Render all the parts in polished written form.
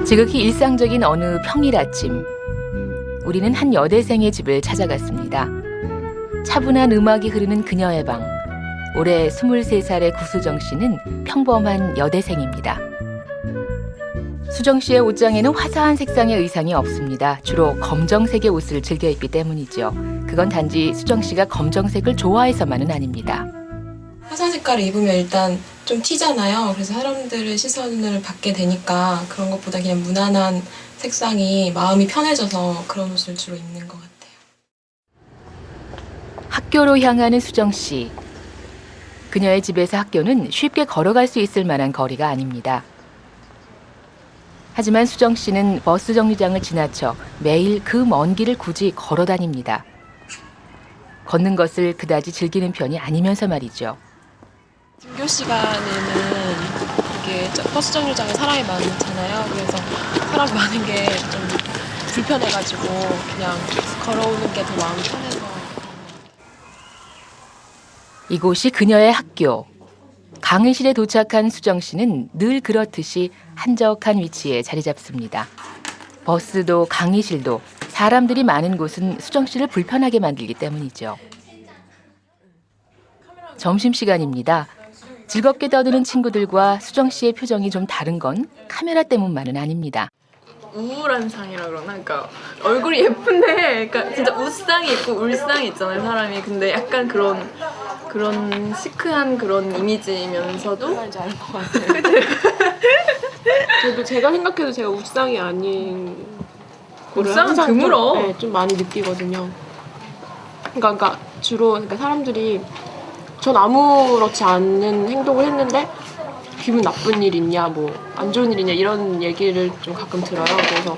지극히 일상적인 어느 평일 아침, 우리는 한 여대생의 집을 찾아갔습니다. 차분한 음악이 흐르는 그녀의 방. 올해 23살의 구수정 씨는 평범한 여대생입니다. 수정 씨의 옷장에는 화사한 색상의 의상이 없습니다. 주로 검정색의 옷을 즐겨 입기 때문이죠. 그건 단지 수정 씨가 검정색을 좋아해서만은 아닙니다. 화사한 색깔을 입으면 일단 좀 튀잖아요. 그래서 사람들의 시선을 받게 되니까 그런 것보다 그냥 무난한 색상이 마음이 편해져서 그런 옷을 주로 입는 것 같아요. 학교로 향하는 수정 씨. 그녀의 집에서 학교는 쉽게 걸어갈 수 있을 만한 거리가 아닙니다. 하지만 수정 씨는 버스 정류장을 지나쳐 매일 그 먼 길을 굳이 걸어 다닙니다. 걷는 것을 그다지 즐기는 편이 아니면서 말이죠. 등교 시간에는 이게 버스 정류장에 사람이 많잖아요. 그래서 사람이 많은 게 좀 불편해가지고 그냥 걸어오는 게 더 마음이 편해서. 이곳이 그녀의 학교. 강의실에 도착한 수정 씨는 늘 그렇듯이 한적한 위치에 자리 잡습니다. 버스도 강의실도 사람들이 많은 곳은 수정 씨를 불편하게 만들기 때문이죠. 점심시간입니다. 즐겁게 떠드는 친구들과 수정 씨의 표정이 좀 다른 건 카메라 때문만은 아닙니다. 우울한 상이라 그러나? 그러니까 얼굴이 예쁜데 그러니까 진짜 웃상이 있고 울상이 있잖아요, 사람이. 근데 약간 그런 시크한 그런 이미지이면서도 말인지 알 것 같아요. 저도 제가 생각해도 제가 웃상이 아닌 거를 웃상은 항상 드물어. 좀, 네, 좀 많이 느끼거든요. 그러니까 주로 그러니까 사람들이 전 아무렇지 않은 행동을 했는데 기분 나쁜 일 있냐, 뭐 안 좋은 일 있냐 이런 얘기를 좀 가끔 들어요. 그래서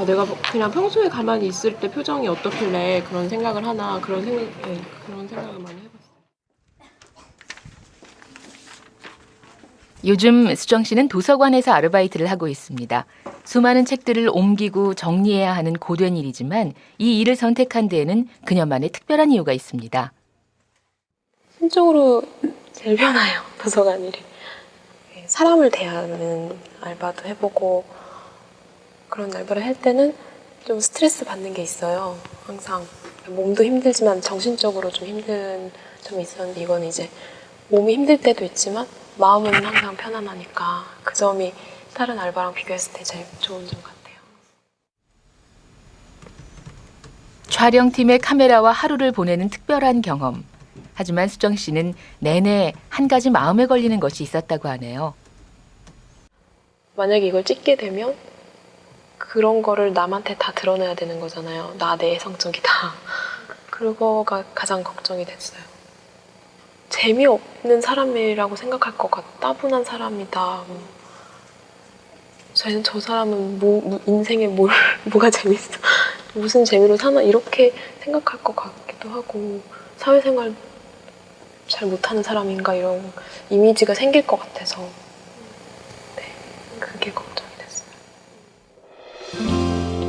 내가 그냥 평소에 가만히 있을 때 표정이 어떻길래 그런 생각을 하나 그런 생각을 많이 해봤어요. 요즘 수정 씨는 도서관에서 아르바이트를 하고 있습니다. 수많은 책들을 옮기고 정리해야 하는 고된 일이지만 이 일을 선택한 데에는 그녀만의 특별한 이유가 있습니다. 심적으로 제일 편해요, 도서관 일이. 사람을 대하는 알바도 해보고 그런 알바를 할 때는 좀 스트레스 받는 게 있어요. 항상 몸도 힘들지만 정신적으로 좀 힘든 점이 있었는데 이건 이제 몸이 힘들 때도 있지만 마음은 항상 편안하니까 그 점이 다른 알바랑 비교했을 때 제일 좋은 점 같아요. 촬영팀의 카메라와 하루를 보내는 특별한 경험. 하지만 수정 씨는 내내 한 가지 마음에 걸리는 것이 있었다고 하네요. 만약에 이걸 찍게 되면 그런 거를 남한테 다 드러내야 되는 거잖아요. 나 내 성적이다. 그거가 가장 걱정이 됐어요. 재미없는 사람이라고 생각할 것 같아. 따분한 사람이다. 저 사람은 인생에 뭐가 재밌어? 무슨 재미로 사나? 이렇게 생각할 것 같기도 하고 사회생활 잘 못하는 사람인가 이런 이미지가 생길 것 같아서 네, 그게 걱정이 됐어요.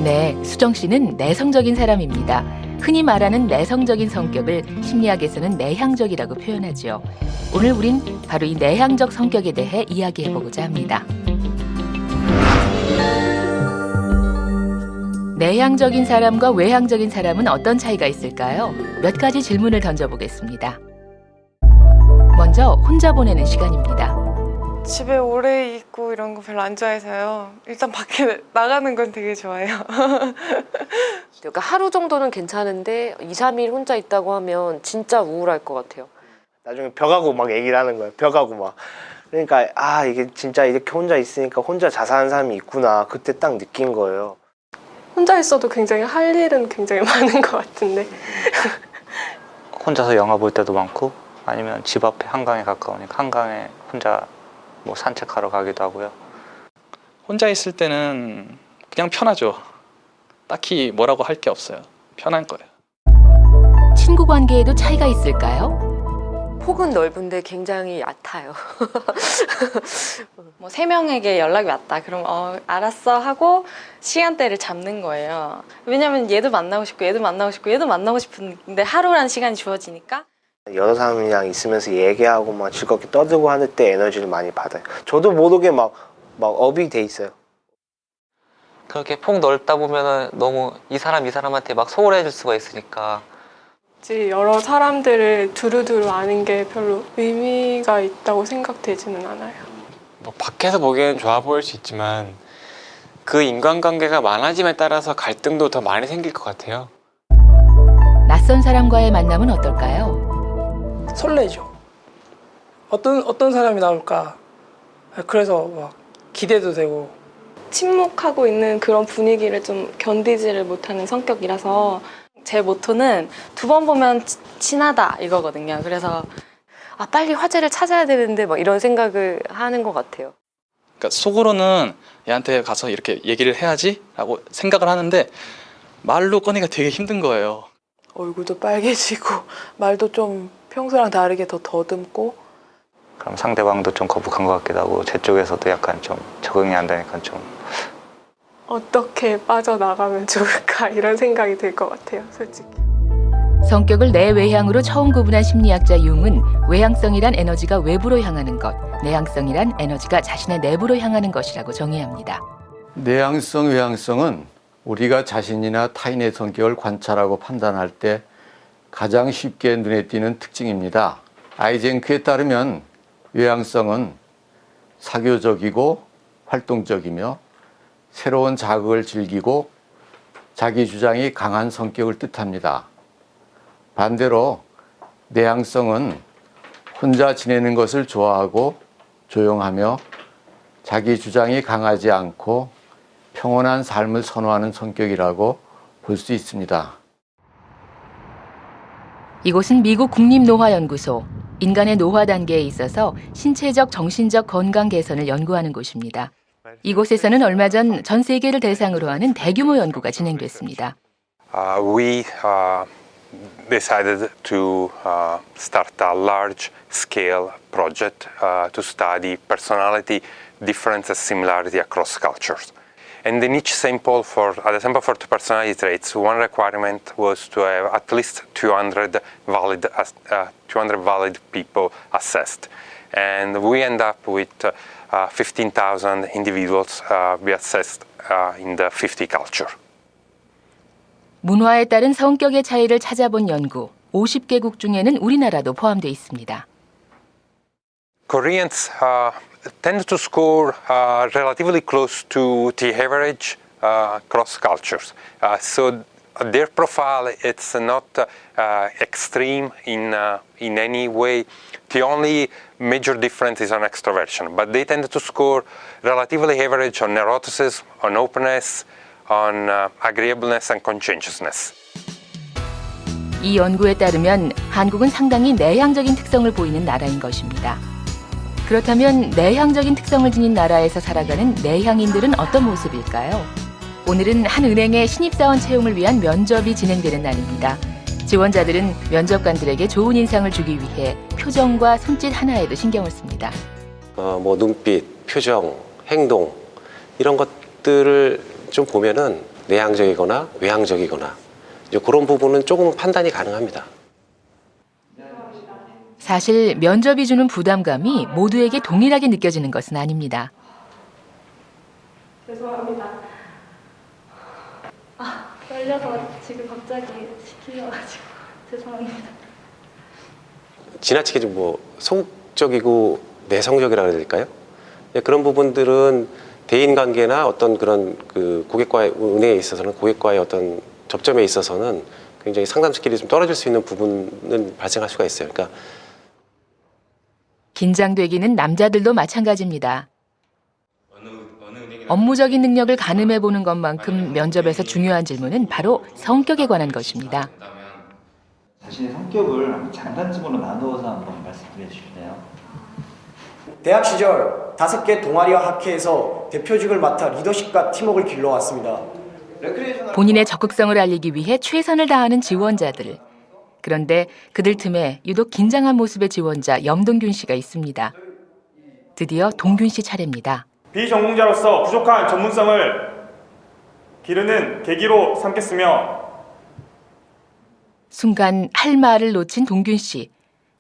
네, 수정 씨는 내성적인 사람입니다. 흔히 말하는 내성적인 성격을 심리학에서는 내향적이라고 표현하죠. 오늘 우린 바로 이 내향적 성격에 대해 이야기해보고자 합니다. 내향적인 사람과 외향적인 사람은 어떤 차이가 있을까요? 몇 가지 질문을 던져보겠습니다. 먼저 혼자 보내는 시간입니다. 집에 오래 있고 이런 거 별로 안 좋아해서요. 일단 밖에 나가는 건 되게 좋아해요. 그러니까 하루 정도는 괜찮은데 2, 3일 혼자 있다고 하면 진짜 우울할 것 같아요. 나중에 벽하고 막 얘기를 하는 거예요. 벽하고 막. 그러니까 이게 진짜 이렇게 혼자 있으니까 혼자 자살하는 사람이 있구나. 그때 딱 느낀 거예요. 혼자 있어도 굉장히 할 일은 굉장히 많은 것 같은데. 혼자서 영화 볼 때도 많고 아니면 집 앞에 한강에 가까우니까 한강에 혼자 뭐 산책하러 가기도 하고요. 혼자 있을 때는 그냥 편하죠. 딱히 뭐라고 할 게 없어요. 편한 거예요. 친구 관계에도 차이가 있을까요? 폭은 넓은데 굉장히 얕아요. 뭐 3명에게 연락이 왔다. 그럼 알았어 하고 시간대를 잡는 거예요. 왜냐면 얘도 만나고 싶고 얘도 만나고 싶고 얘도 만나고 싶은데 하루라는 시간이 주어지니까 여러 사람이랑 있으면서 얘기하고 막 즐겁게 떠들고 하는 때 에너지를 많이 받아요. 저도 모르게 막 업이 돼 있어요. 그렇게 폭 넓다 보면은 너무 이 사람한테 막 소홀해질 수가 있으니까. 여러 사람들을 두루두루 아는 게 별로 의미가 있다고 생각되지는 않아요. 뭐 밖에서 보기에는 좋아 보일 수 있지만 그 인간관계가 많아짐에 따라서 갈등도 더 많이 생길 것 같아요. 낯선 사람과의 만남은 어떨까요? 설레죠. 어떤 사람이 나올까. 그래서 막 기대도 되고. 침묵하고 있는 그런 분위기를 좀 견디지를 못하는 성격이라서 제 모토는 2번 보면 친하다 이거거든요. 그래서 아, 빨리 화제를 찾아야 되는데 막 이런 생각을 하는 것 같아요. 그러니까 속으로는 얘한테 가서 이렇게 얘기를 해야지라고 생각을 하는데 말로 꺼내기가 되게 힘든 거예요. 얼굴도 빨개지고 말도 좀 평소랑 다르게 더 더듬고. 그럼 상대방도 좀 거북한 것 같기도 하고 제 쪽에서도 약간 좀 적응이 안 되니까 좀 어떻게 빠져나가면 좋을까 이런 생각이 들 것 같아요, 솔직히. 성격을 내외향으로 처음 구분한 심리학자 융은 외향성이란 에너지가 외부로 향하는 것, 내향성이란 에너지가 자신의 내부로 향하는 것이라고 정의합니다. 내향성, 외향성은 우리가 자신이나 타인의 성격을 관찰하고 판단할 때 가장 쉽게 눈에 띄는 특징입니다. 아이젠크에 따르면 외향성은 사교적이고 활동적이며 새로운 자극을 즐기고 자기 주장이 강한 성격을 뜻합니다. 반대로 내향성은 혼자 지내는 것을 좋아하고 조용하며 자기 주장이 강하지 않고 평온한 삶을 선호하는 성격이라고 볼 수 있습니다. 이곳은 미국 국립노화연구소, 인간의 노화 단계에 있어서 신체적, 정신적 건강 개선을 연구하는 곳입니다. 이곳에서는 얼마 전 전 세계를 대상으로 하는 대규모 연구가 진행됐습니다. We decided to start a large-scale project to study personality difference and similarity across cultures. And in each sample, for the sample for two personality traits, one requirement was to have at least 200 valid people assessed. And we end up with 15,000 individuals we assessed in the 50 culture. 문화에 따른 성격의 차이를 찾아본 연구, 50개국 중에는 우리나라도 포함되어 있습니다. Koreans tend to score relatively close to the average across cultures. So their profile, it's not extreme in any way. The only major difference is on extroversion, but they tend to score relatively average on neuroticism, on openness, on agreeableness and conscientiousness. 이 연구에 따르면 한국은 상당히 내향적인 특성을 보이는 나라인 것입니다. 그렇다면 내향적인 특성을 지닌 나라에서 살아가는 내향인들은 어떤 모습일까요? 오늘은 한 은행의 신입사원 채용을 위한 면접이 진행되는 날입니다. 지원자들은 면접관들에게 좋은 인상을 주기 위해 표정과 손짓 하나에도 신경을 씁니다. 뭐 눈빛, 표정, 행동 이런 것들을 좀 보면은 내향적이거나 외향적이거나 이제 그런 부분은 조금 판단이 가능합니다. 사실 면접이 주는 부담감이 모두에게 동일하게 느껴지는 것은 아닙니다. 죄송합니다. 떨려서 지금 갑자기 시키셔가지고 죄송합니다. 지나치게 좀 뭐 소극적이고 내성적이라고 해야 될까요? 그런 부분들은 대인관계나 어떤 그런 그 고객과의 은행에 있어서는 고객과의 어떤 접점에 있어서는 굉장히 상담 스킬이 좀 떨어질 수 있는 부분은 발생할 수가 있어요. 그러니까 긴장되기는 남자들도 마찬가지입니다. 업무적인 능력을 가늠해 보는 것만큼 면접에서 중요한 질문은 바로 성격에 관한 것입니다. 자신의 성격을 장단점으로 나누어서 한번 말씀드려 주실래요? 대학 시절 5개 동아리와 학회에서 대표직을 맡아 리더십과 팀워크를 길러왔습니다. 본인의 적극성을 알리기 위해 최선을 다하는 지원자들. 그런데 그들 틈에 유독 긴장한 모습의 지원자 염동균 씨가 있습니다. 드디어 동균 씨 차례입니다. 비전공자로서 부족한 전문성을 기르는 계기로 삼겠으며 순간 할 말을 놓친 동균 씨.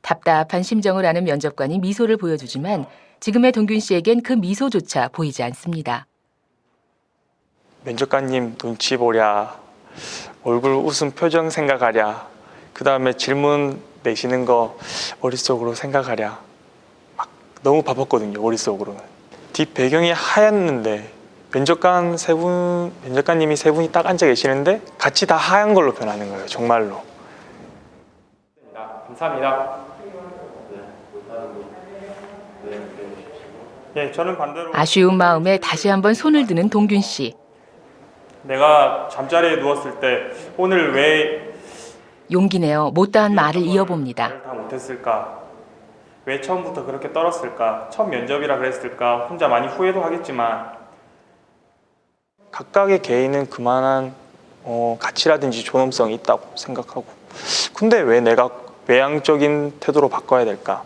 답답한 심정을 아는 면접관이 미소를 보여주지만 지금의 동균 씨에겐 그 미소조차 보이지 않습니다. 면접관님 눈치 보랴, 얼굴 웃음 표정 생각하랴, 그 다음에 질문 내시는 거 머릿속으로 생각하랴. 막 너무 바빴거든요, 머릿속으로는. 뒷 배경이 하얗는데 면접관님이 세 분이 딱 앉아 계시는데 같이 다 하얀 걸로 변하는 거예요, 정말로. 감사합니다. 네, 저는 반대로 아쉬운 마음에 다시 한번 손을 드는 동균 씨. 내가 잠자리에 누웠을 때 오늘 왜 용기 내어 못다한 말을 이어봅니다. 다 못했을까? 왜 처음부터 그렇게 떨었을까? 첫 면접이라 그랬을까? 혼자 많이 후회도 하겠지만 각각의 개인은 그만한 가치라든지 존엄성이 있다고 생각하고, 근데 왜 내가 외향적인 태도로 바꿔야 될까?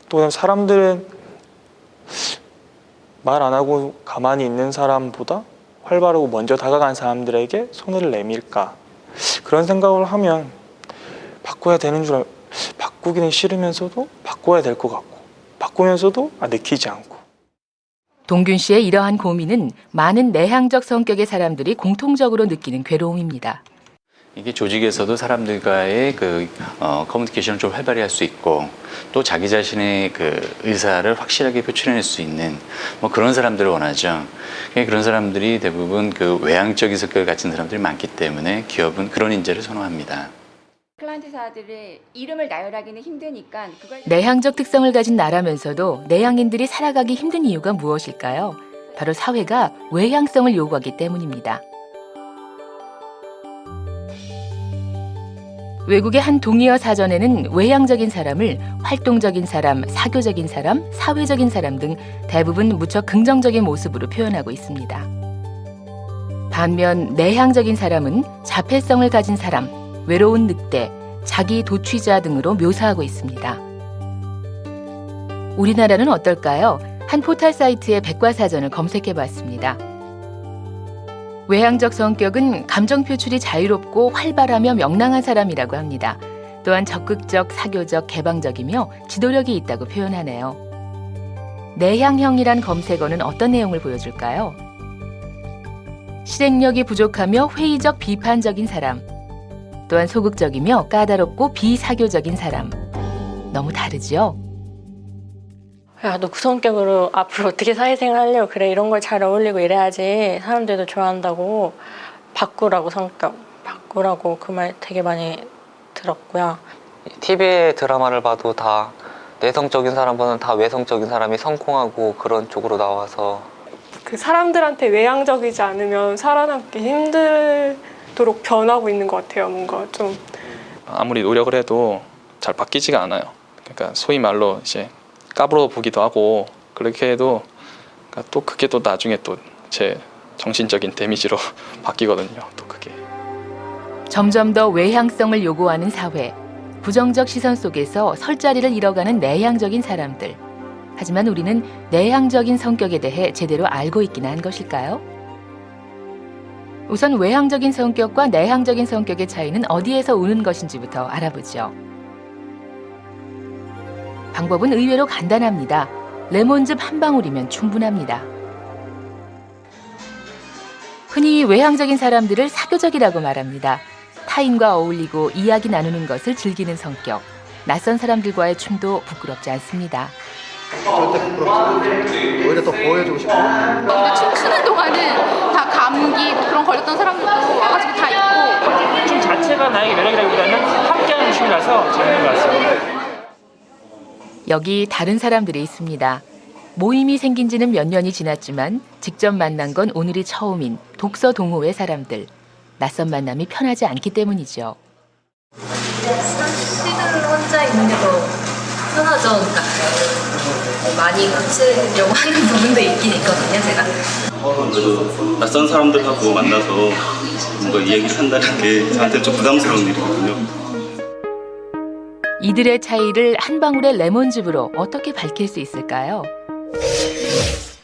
또 사람들은 말 안 하고 가만히 있는 사람보다 활발하고 먼저 다가간 사람들에게 손을 내밀까? 그런 생각을 하면 바꿔야 되는 줄 바꾸기는 싫으면서도 바꿔야 될 것 같고, 바꾸면서도 내키지 않고. 동균 씨의 이러한 고민은 많은 내향적 성격의 사람들이 공통적으로 느끼는 괴로움입니다. 이게 조직에서도 사람들과의 커뮤니케이션을 좀 활발히 할 수 있고, 또 자기 자신의 의사를 확실하게 표출해낼 수 있는 그런 사람들을 원하죠. 그런 사람들이 대부분 외향적인 성격을 가진 사람들이 많기 때문에 기업은 그런 인재를 선호합니다. 클라이언트사들의 이름을 나열하기는 힘드니까 내향적 특성을 가진 나라면서도 내향인들이 살아가기 힘든 이유가 무엇일까요? 바로 사회가 외향성을 요구하기 때문입니다. 외국의 한 동의어 사전에는 외향적인 사람을 활동적인 사람, 사교적인 사람, 사회적인 사람 등 대부분 무척 긍정적인 모습으로 표현하고 있습니다. 반면 내향적인 사람은 자폐성을 가진 사람, 외로운 늑대, 자기 도취자 등으로 묘사하고 있습니다. 우리나라는 어떨까요? 한 포털 사이트의 백과사전을 검색해봤습니다. 외향적 성격은 감정 표출이 자유롭고 활발하며 명랑한 사람이라고 합니다. 또한 적극적, 사교적, 개방적이며 지도력이 있다고 표현하네요. 내향형이란 검색어는 어떤 내용을 보여줄까요? 실행력이 부족하며 회의적, 비판적인 사람. 또한 소극적이며 까다롭고 비사교적인 사람. 너무 다르죠? 야, 너 그 성격으로 앞으로 어떻게 사회생활 하려고 그래? 이런 걸 잘 어울리고 이래야지 사람들도 좋아한다고. 바꾸라고, 성격 바꾸라고. 그 말 되게 많이 들었고요. TV의 드라마를 봐도 다 내성적인 사람보다는 다 외성적인 사람이 성공하고 그런 쪽으로 나와서 그 사람들한테 외향적이지 않으면 살아남기 힘들도록 변하고 있는 것 같아요. 뭔가 좀 아무리 노력을 해도 잘 바뀌지가 않아요. 그러니까 소위 말로 이제 까불어 보기도 하고 그렇게 해도 또 그게 또 나중에 또 제 정신적인 데미지로 바뀌거든요. 또 그게. 점점 더 외향성을 요구하는 사회. 부정적 시선 속에서 설 자리를 잃어가는 내향적인 사람들. 하지만 우리는 내향적인 성격에 대해 제대로 알고 있기는 한 것일까요? 우선 외향적인 성격과 내향적인 성격의 차이는 어디에서 오는 것인지부터 알아보죠. 방법은 의외로 간단합니다. 레몬즙 한 방울이면 충분합니다. 흔히 외향적인 사람들을 사교적이라고 말합니다. 타인과 어울리고 이야기 나누는 것을 즐기는 성격. 낯선 사람들과의 춤도 부끄럽지 않습니다. 절대 부끄럽지. 오히려 더 보여주고 싶고. 근데 춤추는 동안은 다 감기 그런 걸렸던 사람들도 와가지고 다 있고. 춤 자체가 나에게 매력이라기보다는 함께하는 춤이라서 재밌는 것 같습니다. 여기 다른 사람들이 있습니다. 모임이 생긴 지는 몇 년이 지났지만 직접 만난 건 오늘이 처음인 독서 동호회 사람들. 낯선 만남이 편하지 않기 때문이죠. 시즌 혼자 있는 게 더 편하죠. 그러니까 많이 고치려고 하는 부분도 있긴 있거든요, 제가. 낯선 사람들하고 만나서 뭔가 이야기한다는 게 저한테 좀 부담스러운 일이거든요. 이들의 차이를 한 방울의 레몬즙으로 어떻게 밝힐 수 있을까요?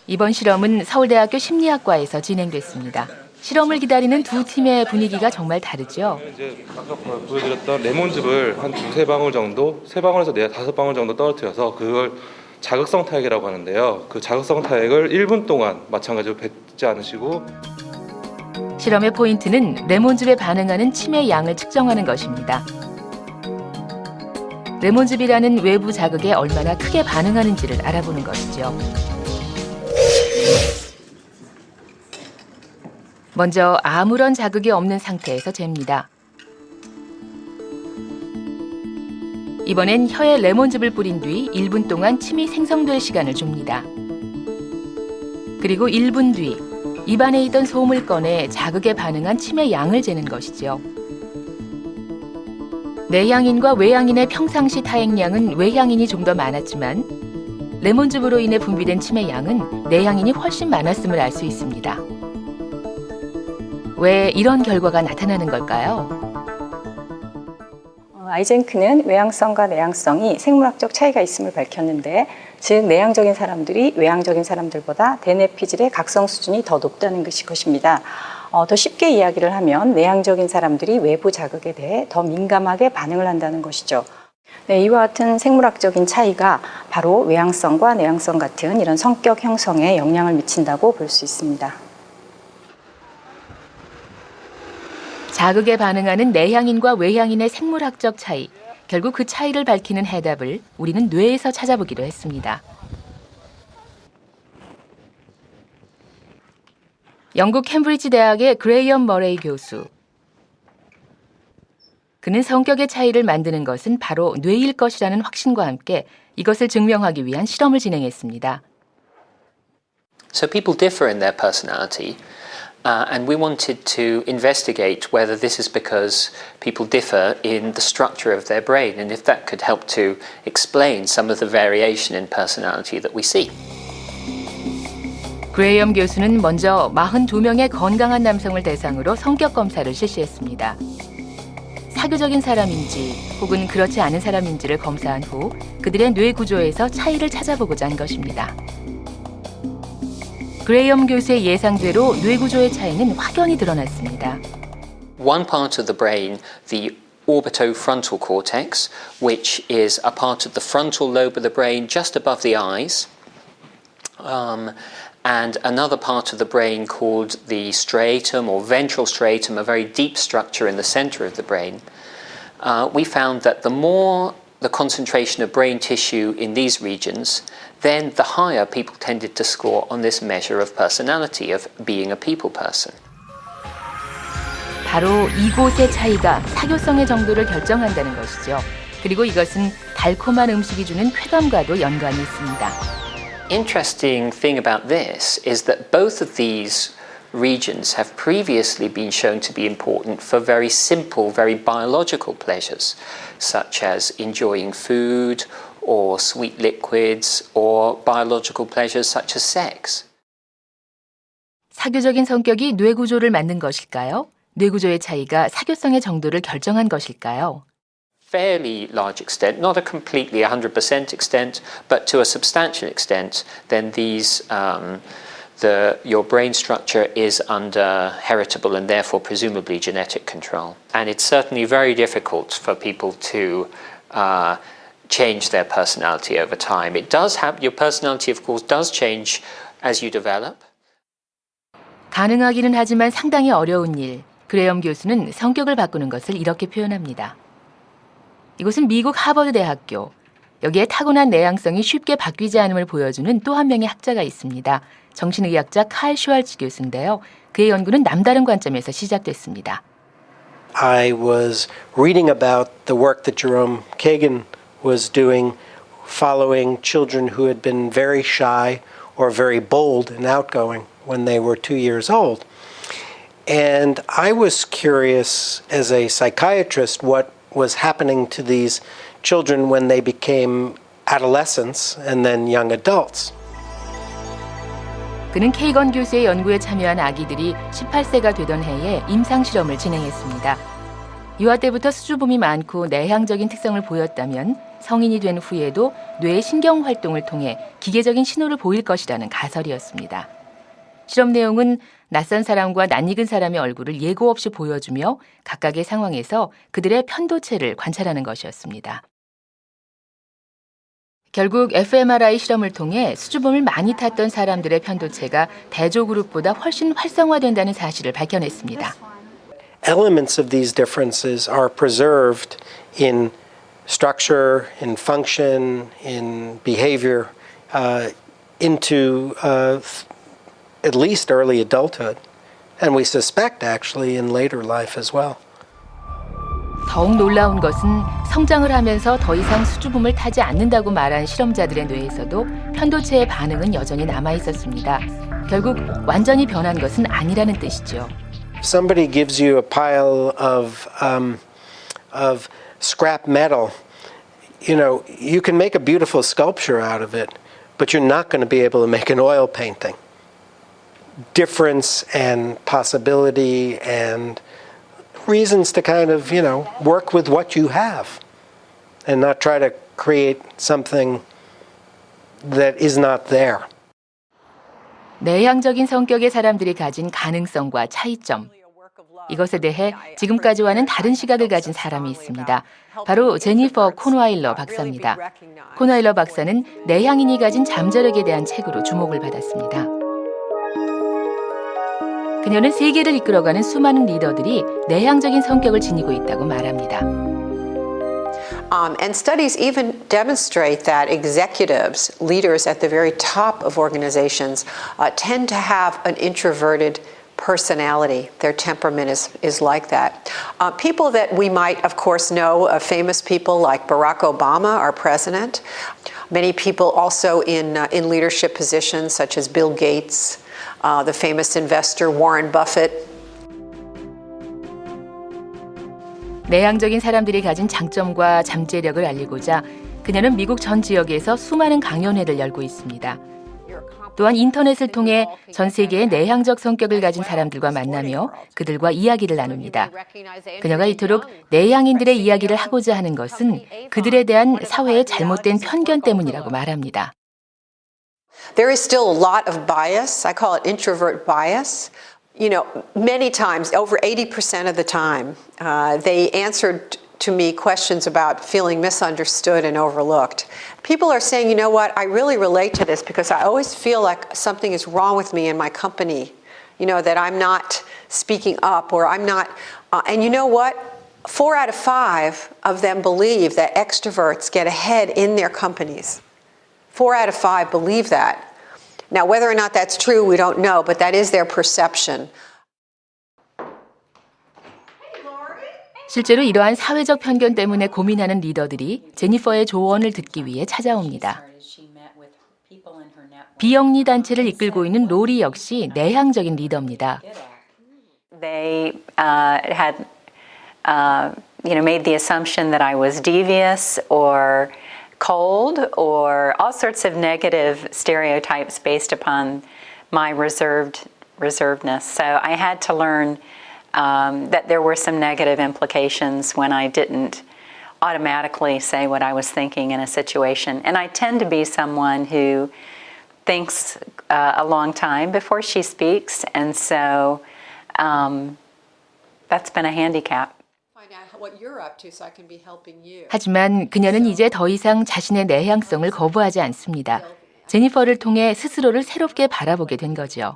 이번 실험은 서울대학교 심리학과에서 진행됐습니다. 실험을 기다리는 두 팀의 분위기가 정말 다르죠. 이제 아까 보여드렸던 레몬즙을 한 2-3방울 정도, 3방울에서 5방울 정도 떨어뜨려서 그걸 자극성 타액이라고 하는데요. 그 자극성 타액을 1분 동안 마찬가지로 뱉지 않으시고 실험의 포인트는 레몬즙에 반응하는 침의 양을 측정하는 것입니다. 레몬즙이라는 외부 자극에 얼마나 크게 반응하는지를 알아보는 것이죠. 먼저 아무런 자극이 없는 상태에서 잽니다. 이번엔 혀에 레몬즙을 뿌린 뒤 1분 동안 침이 생성될 시간을 줍니다. 그리고 1분 뒤 입안에 있던 솜을 꺼내 자극에 반응한 침의 양을 재는 것이죠. 내향인과 외향인의 평상시 타액량은 외향인이 좀 더 많았지만 레몬즙으로 인해 분비된 침의 양은 내향인이 훨씬 많았음을 알 수 있습니다. 왜 이런 결과가 나타나는 걸까요? 아이젠크는 외향성과 내향성이 생물학적 차이가 있음을 밝혔는데, 즉 내향적인 사람들이 외향적인 사람들보다 대뇌피질의 각성 수준이 더 높다는 것입니다. 더 쉽게 이야기를 하면 내향적인 사람들이 외부 자극에 대해 더 민감하게 반응을 한다는 것이죠. 네, 이와 같은 생물학적인 차이가 바로 외향성과 내향성 같은 이런 성격 형성에 영향을 미친다고 볼 수 있습니다. 자극에 반응하는 내향인과 외향인의 생물학적 차이, 결국 그 차이를 밝히는 해답을 우리는 뇌에서 찾아보기로 했습니다. 영국 캠브리지 대학의 그레이엄 머레이 교수. 그는 성격의 차이를 만드는 것은 바로 뇌일 것이라는 확신과 함께 이것을 증명하기 위한 실험을 진행했습니다. So people differ in their personality. And we wanted to investigate whether this is because people differ in the structure of their brain and if that could help to explain some of the variation in personality that we see. 그레이엄 교수는 먼저 42명의 건강한 남성을 대상으로 성격 검사를 실시했습니다. 사교적인 사람인지 혹은 그렇지 않은 사람인지를 검사한 후 그들의 뇌 구조에서 차이를 찾아보고자 한 것입니다. 그레이엄 교수의 예상대로 뇌 구조의 차이는 확연히 드러났습니다. One part of the brain, the orbitofrontal cortex, which is a part of the frontal lobe of the brain just above the eyes, and another part of the brain called the striatum or ventral striatum, a very deep structure in the center of the brain. We found that the more the concentration of brain tissue in these regions, then the higher people tended to score on this measure of personality, of being a people person. 바로 이곳의 차이가 사교성의 정도를 결정한다는 것이죠. 그리고 이것은 달콤한 음식이 주는 쾌감과도 연관이 있습니다. Interesting thing about this is that both of these regions have previously been shown to be important for very simple, very biological pleasures, such as enjoying food or sweet liquids or biological pleasures such as sex. 사교적인 성격이 뇌 구조를 만든 것일까요? 뇌 구조의 차이가 사교성의 정도를 결정한 것일까요? Fairly large extent, not a completely 100% extent, but to a substantial extent, then these your brain structure is under heritable and therefore presumably genetic control. And it's certainly very difficult for people to change their personality over time. It does have, your personality of course does change as you develop. 가능하기는 하지만 상당히 어려운 일. 그레이엄 교수는 성격을 바꾸는 것을 이렇게 표현합니다. 이곳은 미국 하버드 대학교. 여기에 타고난 내향성이 쉽게 바뀌지 않음을 보여주는 또 한 명의 학자가 있습니다. 정신의학자 칼 슈왈츠 교수인데요. 그의 연구는 남다른 관점에서 시작됐습니다. I was reading about the work that Jerome Kagan was doing following children who had been very shy or very bold and outgoing when they were 2 years old. And I was curious as a psychiatrist what was happening to these children when they became adolescents and then young adults. 그는 케이건 교수의 연구에 참여한 아기들이 18세가 되던 해에 임상실험을 진행했습니다. 유아 때부터 수줍음이 많고 내향적인 특성을 보였다면 성인이 된 후에도 뇌의 신경활동을 통해 기계적인 신호를 보일 것이라는 가설이었습니다. 실험 내용은 낯선 사람과 낯익은 사람의 얼굴을 예고 없이 보여주며 각각의 상황에서 그들의 편도체를 관찰하는 것이었습니다. 결국 fMRI 실험을 통해 수줍음을 많이 탔던 사람들의 편도체가 대조그룹보다 훨씬 활성화된다는 사실을 밝혀냈습니다. Elements of these differences are preserved in structure, in function, in behavior, into at least early adulthood, and we suspect actually in later life as well. 더욱 놀라운 것은 성장을 하면서 더 이상 수줍음을 타지 않는다고 말한 실험자들의 뇌에서도 편도체의 반응은 여전히 남아 있었습니다. 결국 완전히 변한 것은 아니라는 뜻이죠. If somebody gives you a pile of scrap metal, you know, you can make a beautiful sculpture out of it, but you're not going to be able to make an oil painting. Difference and possibility and reasons to kind of, you know, work with what you have and not try to create something that is not there. 내향적인 성격의 사람들이 가진 가능성과 차이점. 이것에 대해 지금까지와는 다른 시각을 가진 사람이 있습니다. 바로 제니퍼 코너와일러 박사입니다. 코너와일러 박사는 내향인이 가진 잠재력에 대한 책으로 주목을 받았습니다. 그녀는 세계를 이끌어가는 수많은 리더들이 내향적인 성격을 지니고 있다고 말합니다. And studies even demonstrate that executives, leaders at the very top of organizations, tend to have an introverted personality. Their temperament is like that. People that we might, of course, know, famous people like Barack Obama, our president. Many people also in leadership positions, such as Bill Gates, the famous investor Warren Buffett. 내향적인 사람들이 가진 장점과 잠재력을 알리고자 그녀는 미국 전 지역에서 수많은 강연회를 열고 있습니다. 또한 인터넷을 통해 전 세계의 내향적 성격을 가진 사람들과 만나며 그들과 이야기를 나눕니다. 그녀가 이토록 내향인들의 이야기를 하고자 하는 것은 그들에 대한 사회의 잘못된 편견 때문이라고 말합니다. There is still a lot of bias. I call it introvert bias. You know, many times, over 80% of the time, they answered to me questions about feeling misunderstood and overlooked. People are saying, you know what, I really relate to this because I always feel like something is wrong with me in my company. You know, that I'm not speaking up or I'm not, and you know what? 4 out of 5 of them believe that extroverts get ahead in their companies. 4 out of 5 believe that. Now, whether or not that's true, we don't know, but that is their perception. 실제로 이러한 사회적 편견 때문에 고민하는 리더들이 제니퍼의 조언을 듣기 위해 찾아옵니다. 비영리 단체를 이끌고 있는 로리 역시 내향적인 리더입니다. They had made the assumption that I was devious or cold or all sorts of negative stereotypes based upon my reservedness. So I had to learn that there were some negative implications when I didn't automatically say what I was thinking in a situation. And I tend to be someone who thinks a long time before she speaks, and so that's been a handicap. 하지만 그녀는 이제 더 이상 자신의 내향성을 거부하지 않습니다. 제니퍼를 통해 스스로를 새롭게 바라보게 된 거죠.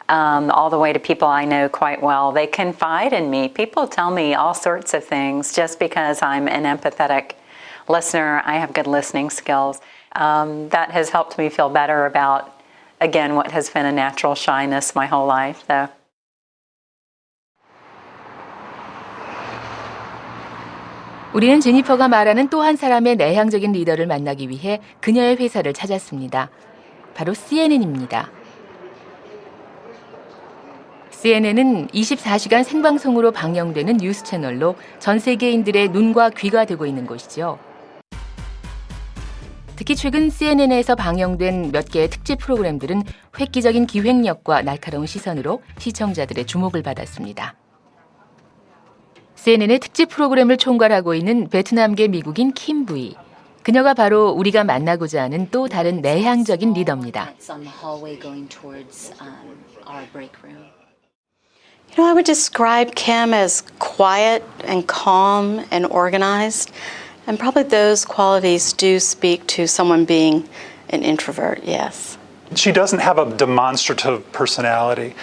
All the way to people I know quite well. They confide in me. People tell me all sorts of things just because I'm an empathetic listener. I have good listening skills. That has helped me feel better about, again, what has been a natural shyness my whole life, though. 우리는 제니퍼가 말하는 또 한 사람의 내향적인 리더를 만나기 위해 그녀의 회사를 찾았습니다. 바로 CNN입니다. CNN은 24시간 생방송으로 방영되는 뉴스 채널로 전 세계인들의 눈과 귀가 되고 있는 곳이죠. 특히 최근 CNN에서 방영된 몇 개의 특집 프로그램들은 획기적인 기획력과 날카로운 시선으로 시청자들의 주목을 받았습니다. CNN의 특집 프로그램을 총괄하고 있는 베트남계 미국인 킴 부이. 그녀가 바로 우리가 만나고자 하는 또 다른 내향적인 리더입니다. You know, I would describe Kim as quiet and calm and organized. And probably those qualities do speak to someone being an introvert, yes. She doesn't have a demonstrative personality.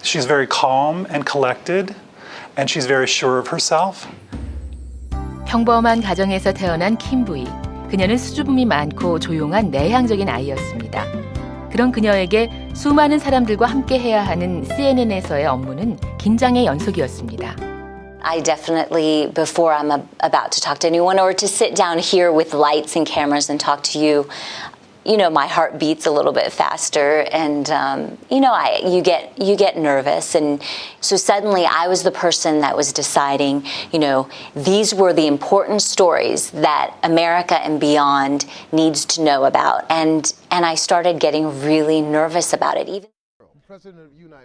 She's very calm and collected, and she's very sure of herself. 평범한 가정에서 태어난 킴부이. 그녀는 수줍음이 많고 조용한 내향적인 아이였습니다. 그런 그녀에게 수많은 사람들과 함께 해야 하는 CNN에서의 업무는 긴장의 연속이었습니다. I definitely, before I'm about to talk to anyone or to sit down here with lights and cameras and talk to you, you know, my heart beats a little bit faster, and you know, you get nervous, and so suddenly I was the person that was deciding, you know, these were the important stories that America and beyond needs to know about, and I started getting really nervous about it. Even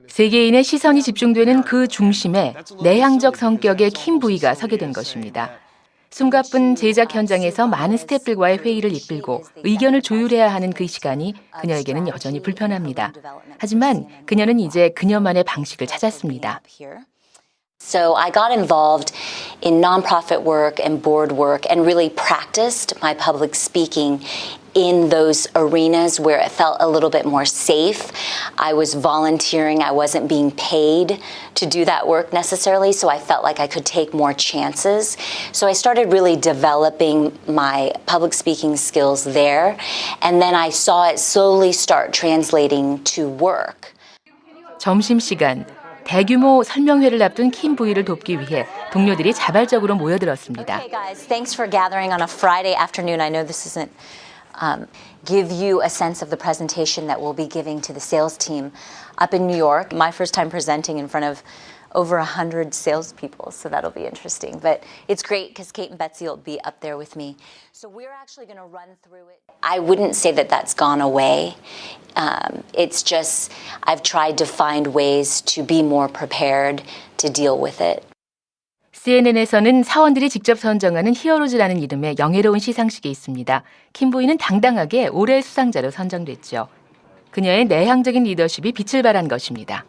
세계인의 시선이 집중되는 그 중심에 내향적 성격의 킴부이가 서게 된 것입니다. 숨가쁜 제작 현장에서 많은 스태프들과의 회의를 이끌고 의견을 조율해야 하는 그 시간이 그녀에게는 여전히 불편합니다. 하지만 그녀는 이제 그녀만의 방식을 찾았습니다. So I got involved in nonprofit work and board work and really practiced my public speaking in those arenas where it felt a little bit more safe. I was volunteering. I wasn't being paid to do that work necessarily, so I felt like I could take more chances. So I started really developing my public speaking skills there, and then I saw it slowly start translating to work. 점심시간, 대규모 설명회를 앞둔 킴부이를 돕기 위해 동료들이 자발적으로 모여들었습니다. Okay, guys, thanks for gathering on a Friday afternoon. I know this isn't give you a sense of the presentation that we'll be giving to the sales team up in New York. My first time presenting in front of over 100 salespeople, so that'll be interesting. But it's great because Kate and Betsy will be up there with me. So we're actually going to run through it. I wouldn't say that that's gone away. It's just I've tried to find ways to be more prepared to deal with it. CNN에서는 사원들이 직접 선정하는 히어로즈라는 이름의 영예로운 시상식이 있습니다. 킴부이는 당당하게 올해의 수상자로 선정됐죠. 그녀의 내향적인 리더십이 빛을 발한 것입니다.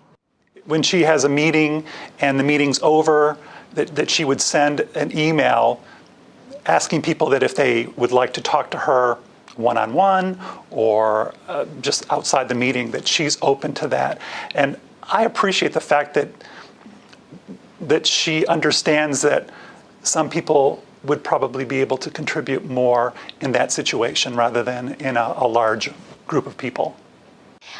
When she has a meeting and the meeting's over, that she would send an email asking people that if they would like to talk to her one-on-one or just outside the meeting, that she's open to that. And I appreciate the fact that she understands that some people would probably be able to contribute more in that situation rather than in a large group of people.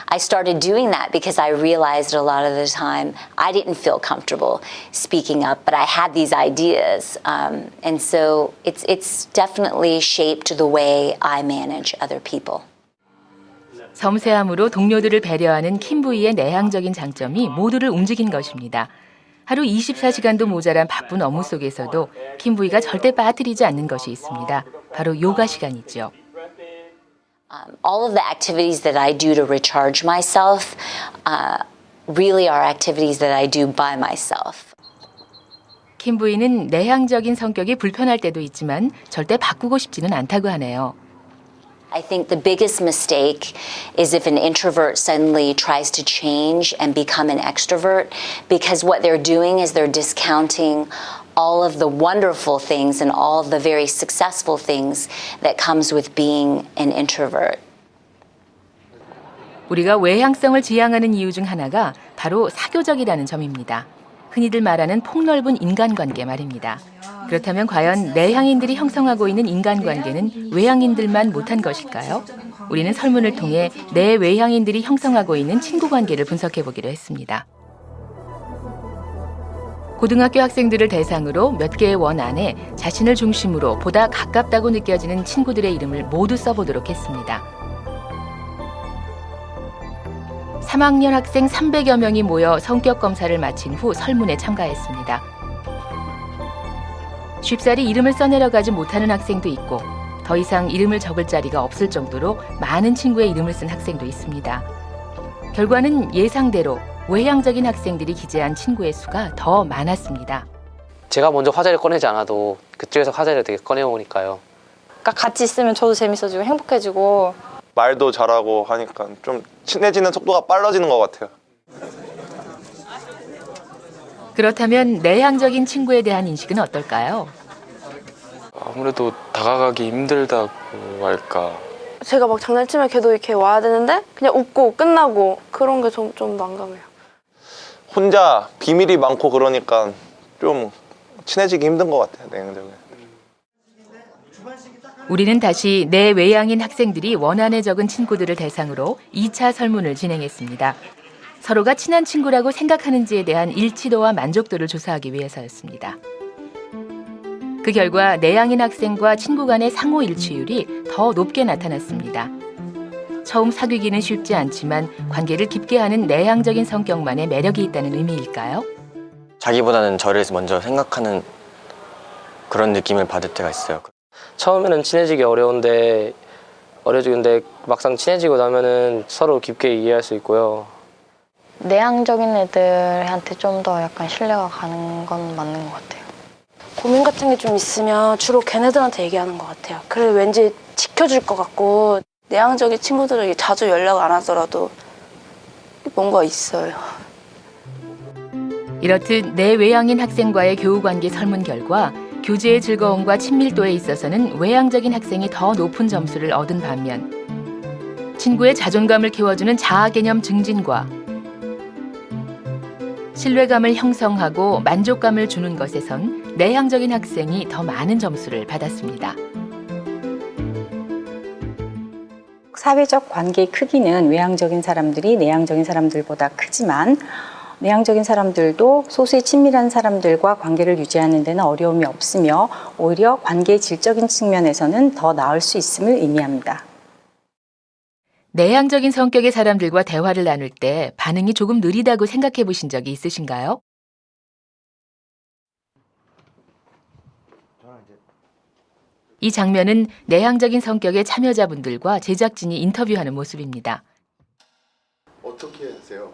I started doing that because I realized a lot of the time I didn't feel comfortable speaking up, but I had these ideas. And so it's definitely shaped the way I manage other people. 섬세함으로 동료들을 배려하는 킴부이의 내향적인 장점이 모두를 움직인 것입니다. 하루 24시간도 모자란 바쁜 업무 속에서도 킴부이가 절대 빠뜨리지 않는 것이 있습니다. 바로 요가 시간이죠. All of the activities that I do to recharge myself really are activities that I do by myself. 킴부이는 내향적인 성격이 불편할 때도 있지만 절대 바꾸고 싶지는 않다고 하네요. I think the biggest mistake is if an introvert suddenly tries to change and become an extrovert, because what they're doing is they're discounting all of the wonderful things and all of the very successful things that comes with being an introvert. 우리가 외향성을 지향하는 이유 중 하나가 바로 사교적이라는 점입니다. 흔히들 말하는 폭넓은 인간관계 말입니다. 그렇다면 과연 내향인들이 형성하고 있는 인간관계는 외향인들만 못한 것일까요? 우리는 설문을 통해 내외향인들이 형성하고 있는 친구관계를 분석해보기로 했습니다. 고등학교 학생들을 대상으로 몇 개의 원 안에 자신을 중심으로 보다 가깝다고 느껴지는 친구들의 이름을 모두 써보도록 했습니다. 3학년 학생 300여 명이 모여 성격 검사를 마친 후 설문에 참가했습니다. 쉽사리 이름을 써내려가지 못하는 학생도 있고 더 이상 이름을 적을 자리가 없을 정도로 많은 친구의 이름을 쓴 학생도 있습니다. 결과는 예상대로 외향적인 학생들이 기재한 친구의 수가 더 많았습니다. 제가 먼저 화제를 꺼내지 않아도 그쪽에서 화제를 되게 꺼내오니까요. 그러니까 같이 있으면 저도 재밌어지고 행복해지고 말도 잘하고 하니까 좀 친해지는 속도가 빨라지는 것 같아요. 그렇다면 내향적인 친구에 대한 인식은 어떨까요? 아무래도 다가가기 힘들다고 할까. 제가 막 장난치면 걔도 이렇게 와야 되는데 그냥 웃고 끝나고 그런 게 좀 난감해요. 혼자 비밀이 많고 그러니까 좀 친해지기 힘든 것 같아요, 내향적인. 우리는 다시 내외향인 학생들이 원안에 적은 친구들을 대상으로 2차 설문을 진행했습니다. 서로가 친한 친구라고 생각하는지에 대한 일치도와 만족도를 조사하기 위해서였습니다. 그 결과 내향인 학생과 친구 간의 상호 일치율이 더 높게 나타났습니다. 처음 사귀기는 쉽지 않지만 관계를 깊게 하는 내향적인 성격만의 매력이 있다는 의미일까요? 자기보다는 저를 먼저 생각하는 그런 느낌을 받을 때가 있어요. 처음에는 친해지기 어려운데 막상 친해지고 나면은 서로 깊게 이해할 수 있고요. 내향적인 애들한테 좀 더 약간 신뢰가 가는 건 맞는 것 같아요. 고민 같은 게 좀 있으면 주로 걔네들한테 얘기하는 것 같아요. 그래 왠지 지켜줄 것 같고. 내향적인 친구들에게 자주 연락 안 하더라도 뭔가 있어요. 이렇듯 내외향인 학생과의 교우관계 설문 결과 교제의 즐거움과 친밀도에 있어서는 외향적인 학생이 더 높은 점수를 얻은 반면 친구의 자존감을 키워주는 자아개념 증진과 신뢰감을 형성하고 만족감을 주는 것에선 내향적인 학생이 더 많은 점수를 받았습니다. 사회적 관계의 크기는 외향적인 사람들이 내향적인 사람들보다 크지만 내향적인 사람들도 소수의 친밀한 사람들과 관계를 유지하는 데는 어려움이 없으며 오히려 관계의 질적인 측면에서는 더 나을 수 있음을 의미합니다. 내향적인 성격의 사람들과 대화를 나눌 때 반응이 조금 느리다고 생각해 보신 적이 있으신가요? 이 장면은 내향적인 성격의 참여자분들과 제작진이 인터뷰하는 모습입니다. 어떻게 하세요?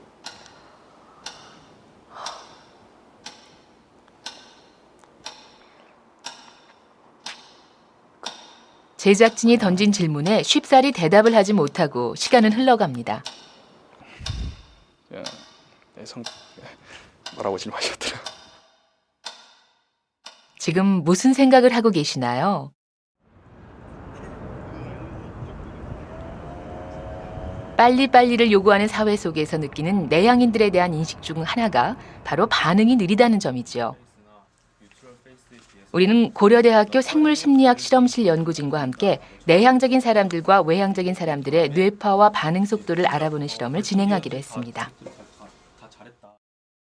제작진이 던진 질문에 쉽사리 대답을 하지 못하고 시간은 흘러갑니다. 뭐라고 질문하셨더라. 지금 무슨 생각을 하고 계시나요? 빨리빨리를 요구하는 사회 속에서 느끼는 내향인들에 대한 인식 중 하나가 바로 반응이 느리다는 점이지요. 우리는 고려대학교 생물심리학 실험실 연구진과 함께 내향적인 사람들과 외향적인 사람들의 뇌파와 반응 속도를 알아보는 실험을 진행하기로 했습니다.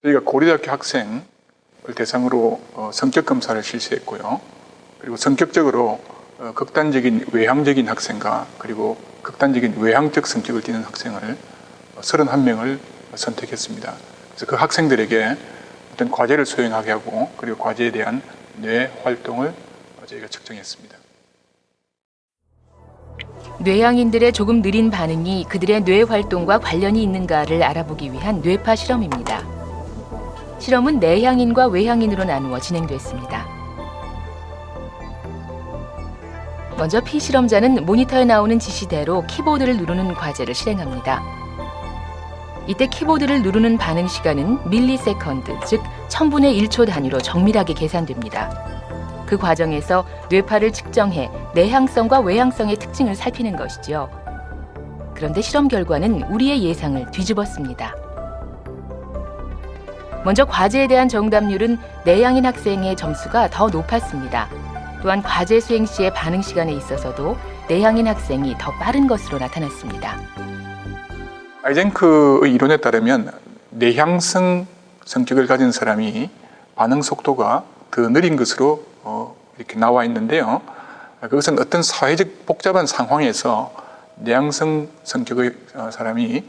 저희가 고려대학교 학생을 대상으로 성격 검사를 실시했고요. 그리고 성격적으로 극단적인 외향적인 학생과 그리고 극단적인 외향적 성격을 띠는 학생을 31명을 선택했습니다. 그래서 그 학생들에게 어떤 과제를 수행하게 하고 그리고 과제에 대한 뇌 활동을 저희가 측정했습니다. 뇌향인들의 조금 느린 반응이 그들의 뇌 활동과 관련이 있는가를 알아보기 위한 뇌파 실험입니다. 실험은 내향인과 외향인으로 나누어 진행됐습니다. 먼저 피실험자는 모니터에 나오는 지시대로 키보드를 누르는 과제를 실행합니다. 이때 키보드를 누르는 반응 시간은 밀리세컨드, 즉 1000분의 1초 단위로 정밀하게 계산됩니다. 그 과정에서 뇌파를 측정해 내향성과 외향성의 특징을 살피는 것이죠. 그런데 실험 결과는 우리의 예상을 뒤집었습니다. 먼저 과제에 대한 정답률은 내향인 학생의 점수가 더 높았습니다. 또한 과제 수행 시의 반응 시간에 있어서도 내향인 학생이 더 빠른 것으로 나타났습니다. 아이젠크의 이론에 따르면 내향성 성격을 가진 사람이 반응 속도가 더 느린 것으로 이렇게 나와 있는데요. 그것은 어떤 사회적 복잡한 상황에서 내향성 성격의 사람이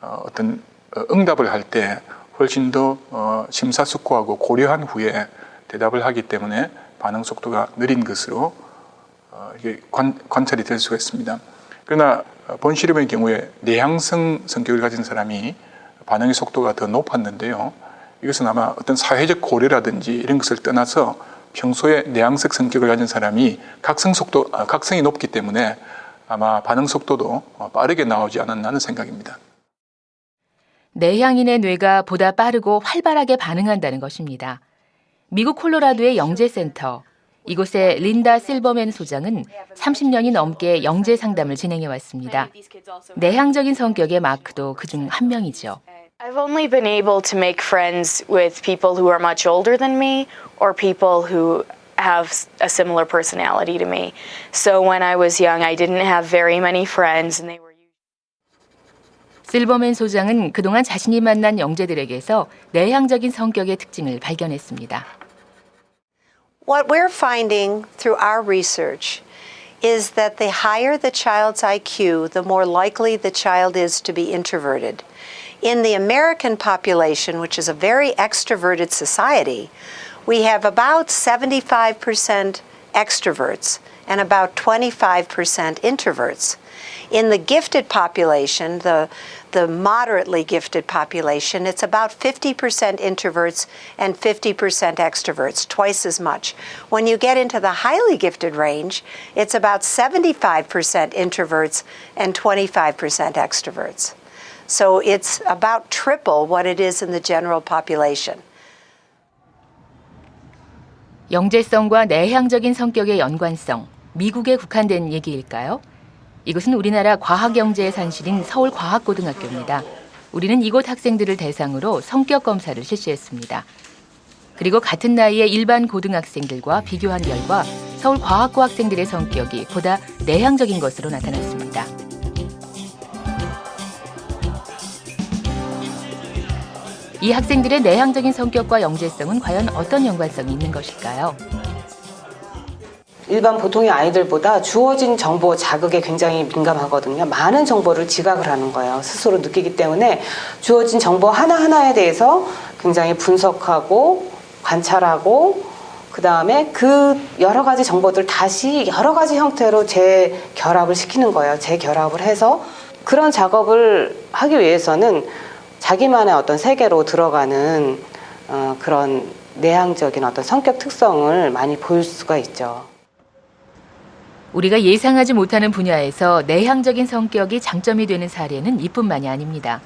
어떤 응답을 할 때 훨씬 더 심사숙고하고 고려한 후에 대답을 하기 때문에 반응 속도가 느린 것으로 이게 관찰이 될 수가 있습니다. 그러나 본 실험의 경우에 내향성 성격을 가진 사람이 반응의 속도가 더 높았는데요. 이것은 아마 어떤 사회적 고려라든지 이런 것을 떠나서 평소에 내향적 성격을 가진 사람이 각성이 높기 때문에 아마 반응 속도도 빠르게 나오지 않았나 하는 생각입니다. 내향인의 뇌가 보다 빠르고 활발하게 반응한다는 것입니다. 미국 콜로라도의 영재센터, 이곳의 린다 실버맨 소장은 30년이 넘게 영재 상담을 진행해 왔습니다. 내향적인 성격의 마크도 그중 한 명이죠. I've only been able to make friends with people who are much older than me or people who have a similar personality to me. So when I was young, I didn't have very many friends and they were 실버맨 소장은 그동안 자신이 만난 영재들에게서 내향적인 성격의 특징을 발견했습니다. What we're finding through our research is that the higher the child's IQ, the more likely the child is to be introverted. In the American population, which is a very extroverted society, we have about 75% extroverts and about 25% introverts. In the gifted population, the moderately gifted population, it's about 50% introverts and 50% extroverts, twice as much. When you get into the highly gifted range, it's about 75% introverts and 25% extroverts. So it's about triple what it is in the general population. 영재성과 내향적인 성격의 연관성, 미국에 국한된 얘기일까요? 이곳은 우리나라 과학영재의 산실인 서울과학고등학교입니다. 우리는 이곳 학생들을 대상으로 성격 검사를 실시했습니다. 그리고 같은 나이의 일반 고등학생들과 비교한 결과 서울과학고 학생들의 성격이 보다 내향적인 것으로 나타났습니다. 이 학생들의 내향적인 성격과 영재성은 과연 어떤 연관성이 있는 것일까요? 일반 보통의 아이들보다 주어진 정보 자극에 굉장히 민감하거든요. 많은 정보를 지각을 하는 거예요. 스스로 느끼기 때문에 주어진 정보 하나하나에 대해서 굉장히 분석하고 관찰하고 그다음에 그 여러 가지 정보들 다시 여러 가지 형태로 재결합을 시키는 거예요. 재결합을 해서 그런 작업을 하기 위해서는 자기만의 어떤 세계로 들어가는 그런 내향적인 어떤 성격 특성을 많이 보일 수가 있죠. 우리가 예상하지 못하는 분야에서 내향적인 성격이 장점이 되는 사례는 이뿐만이 아닙니다.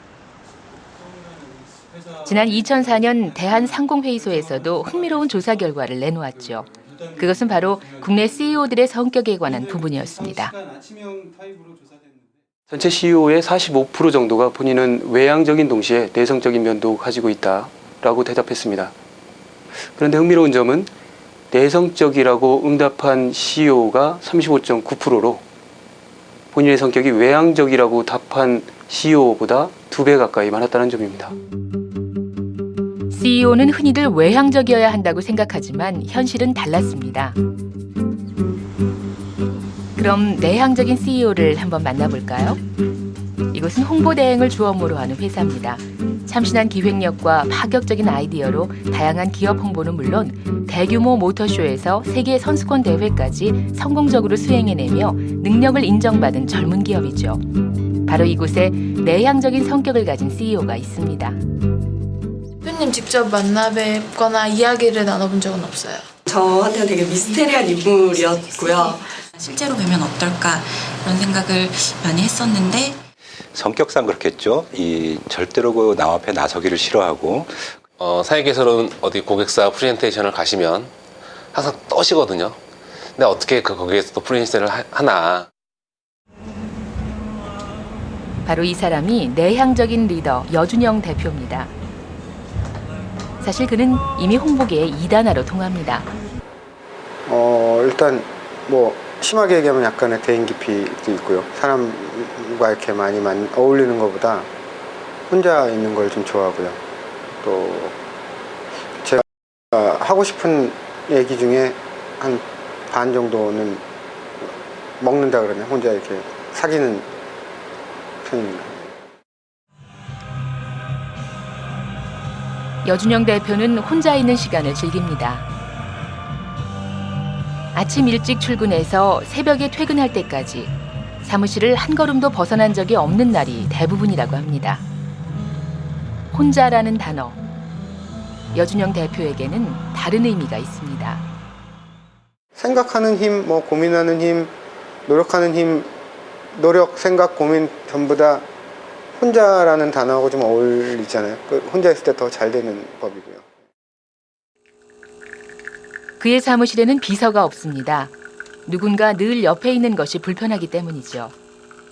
지난 2004년 대한상공회의소에서도 흥미로운 조사 결과를 내놓았죠. 그것은 바로 국내 CEO들의 성격에 관한 부분이었습니다. 전체 CEO의 45% 정도가 본인은 외향적인 동시에 내성적인 면도 가지고 있다라고 대답했습니다. 그런데 흥미로운 점은 내성적이라고 응답한 CEO가 35.9%로 본인의 성격이 외향적이라고 답한 CEO보다 2배 가까이 많았다는 점입니다. CEO는 흔히들 외향적이어야 한다고 생각하지만 현실은 달랐습니다. 그럼 내향적인 CEO를 한번 만나볼까요? 이곳은 홍보 대행을 주업무로 하는 회사입니다. 참신한 기획력과 파격적인 아이디어로 다양한 기업 홍보는 물론 대규모 모터쇼에서 세계 선수권 대회까지 성공적으로 수행해내며 능력을 인정받은 젊은 기업이죠. 바로 이곳에 내향적인 성격을 가진 CEO가 있습니다. 대표님 직접 만나 뵙거나 이야기를 나눠본 적은 없어요. 저한테는 되게 미스테리한 인물이었고요. 실제로 뵈면 어떨까 이런 생각을 많이 했었는데 성격상 그렇겠죠. 절대로 남 앞에 나서기를 싫어하고 사회계에서는 어디 고객사 프레젠테이션을 가시면 항상 떠시거든요. 근데 어떻게 거기에서 또 프레젠테이션을 하나. 바로 이 사람이 내향적인 리더 여준영 대표입니다. 사실 그는 이미 홍보계의 2단화로 통합니다. 일단 심하게 얘기하면 약간의 대인 기피도 있고요. 사람과 이렇게 많이 어울리는 것보다 혼자 있는 걸 좀 좋아하고요. 또 제가 하고 싶은 얘기 중에 한 반 정도는 먹는다 그러면 혼자 이렇게 사귀는 편입니다. 여준영 대표는 혼자 있는 시간을 즐깁니다. 아침 일찍 출근해서 새벽에 퇴근할 때까지 사무실을 한 걸음도 벗어난 적이 없는 날이 대부분이라고 합니다. 혼자라는 단어, 여준영 대표에게는 다른 의미가 있습니다. 생각하는 힘, 고민하는 힘, 노력하는 힘, 노력, 생각, 고민 전부 다 혼자라는 단어하고 좀 어울리잖아요. 혼자 있을 때 더 잘 되는 법이고요. 그의 사무실에는 비서가 없습니다. 누군가 늘 옆에 있는 것이 불편하기 때문이죠.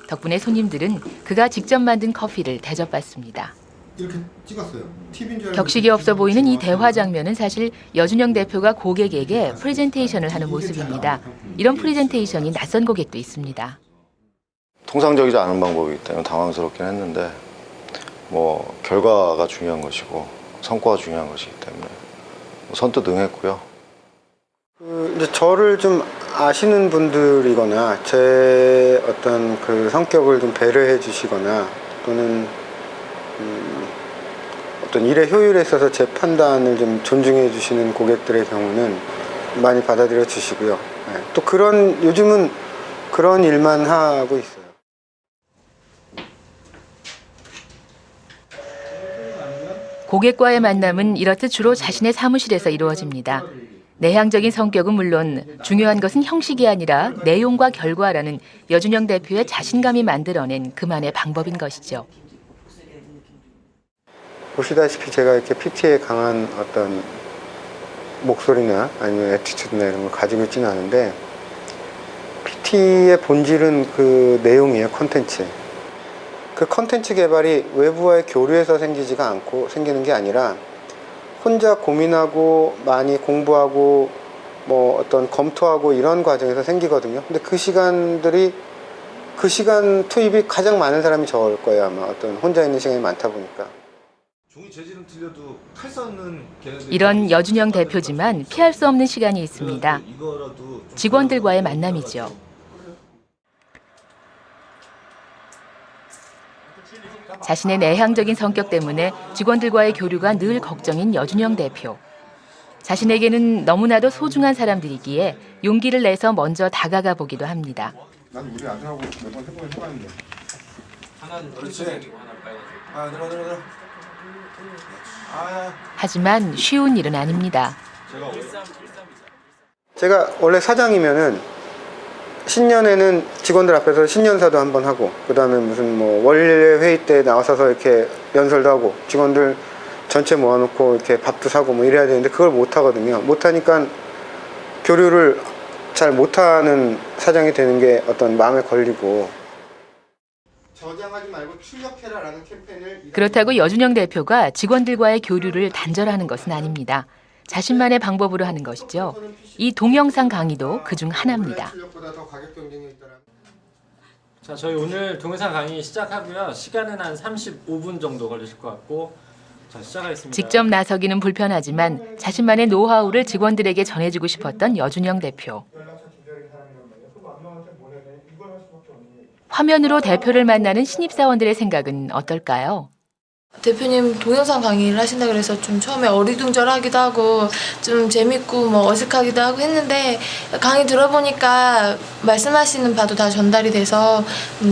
덕분에 손님들은 그가 직접 만든 커피를 대접받습니다. 이렇게 찍었어요. 팁인 줄 알고 격식이 없어 보이는 이 대화 장면은 사실 여준영 대표가 고객에게 프레젠테이션을 하는 모습입니다. 이런 프레젠테이션이 낯선 고객도 있습니다. 통상적이지 않은 방법이기 때문에 당황스럽긴 했는데 뭐 결과가 중요한 것이고 성과가 중요한 것이기 때문에 선뜻 응했고요. 이제 저를 좀 아시는 분들이거나 제 어떤 그 성격을 좀 배려해 주시거나 또는 어떤 일의 효율에 있어서 제 판단을 좀 존중해 주시는 고객들의 경우는 많이 받아들여 주시고요. 네. 또 요즘은 그런 일만 하고 있어요. 고객과의 만남은 이렇듯 주로 자신의 사무실에서 이루어집니다. 내향적인 성격은 물론 중요한 것은 형식이 아니라 내용과 결과라는 여준영 대표의 자신감이 만들어낸 그만의 방법인 것이죠. 보시다시피 제가 이렇게 PT에 강한 어떤 목소리나 아니면 애티튜드나 이런 걸 가지고 있지는 않은데 PT의 본질은 그 내용이에요. 콘텐츠. 그 콘텐츠 개발이 외부와의 교류에서 생기는 게 아니라 혼자 고민하고 많이 공부하고 뭐 어떤 검토하고 이런 과정에서 생기거든요. 근데 그 시간 투입이 가장 많은 사람이 저일 거예요. 아마 어떤 혼자 있는 시간이 많다 보니까. 종이 재질은 틀려도 칼 썰는 걔네들 이런 여준영 대표지만 피할 수 없는 시간이 있습니다. 직원들과의 만남이죠. 자신의 내향적인 성격 때문에 직원들과의 교류가 늘 걱정인 여준영 대표. 자신에게는 너무나도 소중한 사람들이기에 용기를 내서 먼저 다가가 보기도 합니다. 난 우리 아들하고 몇번 해봤는데. 하나는 그렇지. 아, 들어. 하지만 쉬운 일은 아닙니다. 제가 원래 사장이면은 신년에는 직원들 앞에서 신년사도 한번 하고 그다음에 무슨 뭐 원래 회의 때 나와서 이렇게 연설도 하고 직원들 전체 모아놓고 이렇게 밥도 사고 뭐 이래야 되는데 그걸 못 하거든요. 못 하니까 교류를 잘 못하는 사장이 되는 게 어떤 마음에 걸리고. 저장하지 말고 출력해라라는 캠페인을. 그렇다고 여준영 대표가 직원들과의 교류를 단절하는 것은 아닙니다. 자신만의 방법으로 하는 것이죠. 이 동영상 강의도 그중 하나입니다. 자, 저희 오늘 동영상 강의 시작하고요. 시간은 한 35분 정도 걸리실 것 같고, 자, 시작하겠습니다. 직접 나서기는 불편하지만 자신만의 노하우를 직원들에게 전해주고 싶었던 여준영 대표. 화면으로 대표를 만나는 신입사원들의 생각은 어떨까요? 대표님 동영상 강의를 하신다 그래서 좀 처음에 어리둥절하기도 하고 좀 재밌고 뭐 어색하기도 하고 했는데 강의 들어보니까 말씀하시는 바도 다 전달이 돼서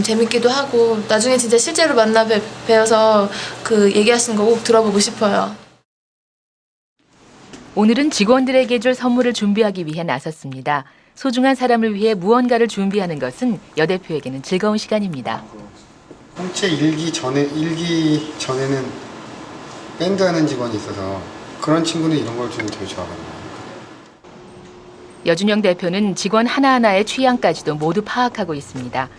재밌기도 하고 나중에 진짜 실제로 만나 뵈어서 그 얘기하시는 거 꼭 들어보고 싶어요. 오늘은 직원들에게 줄 선물을 준비하기 위해 나섰습니다. 소중한 사람을 위해 무언가를 준비하는 것은 여 대표에게는 즐거운 시간입니다. 홍채 일기 전에는 밴드 하는 직원이 있어서 그런 친구는 이런 걸 주면 되게 좋아하거든요. 여준영 대표는 직원 하나하나의 취향까지도 모두 파악하고 있습니다.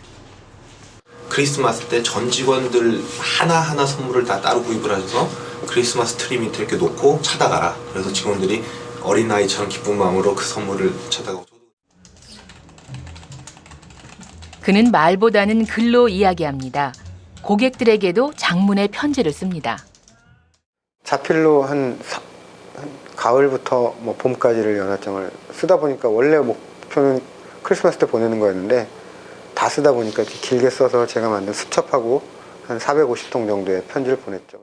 크리스마스 때 전 직원들 하나하나 선물을 다 따로 구입을 하셔서 크리스마스 트리 밑에 이렇게 놓고 찾아가라. 그래서 직원들이 어린아이처럼 기쁜 마음으로 그 선물을 찾아가고. 그는 말보다는 글로 이야기합니다. 고객들에게도 장문의 편지를 씁니다. 자필로 한 가을부터 뭐 봄까지를 연하장을 쓰다 보니까 원래 목표는 크리스마스 때 보내는 거였는데 다 쓰다 보니까 이렇게 길게 써서 제가 만든 수첩하고 한 450통 정도의 편지를 보냈죠.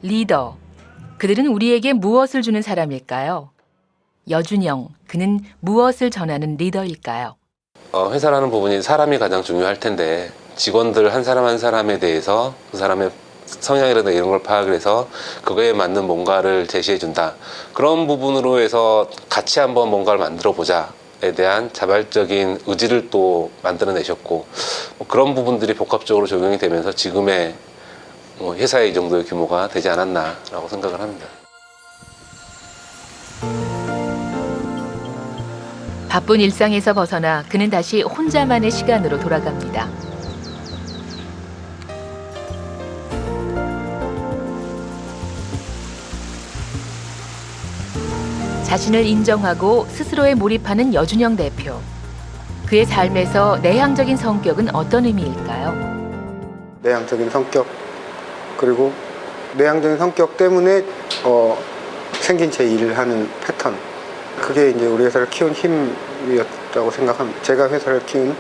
리더. 그들은 우리에게 무엇을 주는 사람일까요? 여준영. 그는 무엇을 전하는 리더일까요? 회사라는 부분이 사람이 가장 중요할 텐데 직원들 한 사람 한 사람에 대해서 그 사람의 성향이라든가 이런 걸 파악을 해서 그거에 맞는 뭔가를 제시해 준다. 그런 부분으로 해서 같이 한번 뭔가를 만들어 보자에 대한 자발적인 의지를 또 만들어내셨고 그런 부분들이 복합적으로 적용이 되면서 지금의 회사의 이 정도의 규모가 되지 않았나라고 생각을 합니다. 바쁜 일상에서 벗어나 그는 다시 혼자만의 시간으로 돌아갑니다. 자신을 인정하고 스스로에 몰입하는 여준영 대표. 그의 삶에서 내향적인 성격은 어떤 의미일까요? 내향적인 성격, 그리고 내향적인 성격 때문에 생긴 제 일을 하는 패턴, 그게 이제 우리 회사를 키운 힘이었다고 생각합니다. 제가 회사를 키운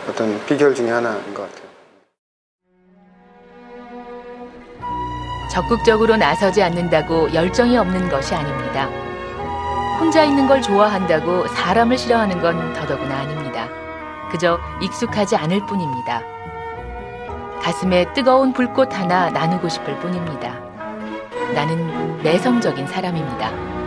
어떤 비결 중에 하나인 것 같아요. 적극적으로 나서지 않는다고 열정이 없는 것이 아닙니다. 혼자 있는 걸 좋아한다고 사람을 싫어하는 건 더더구나 아닙니다. 그저 익숙하지 않을 뿐입니다. 가슴에 뜨거운 불꽃 하나 나누고 싶을 뿐입니다. 나는 내성적인 사람입니다.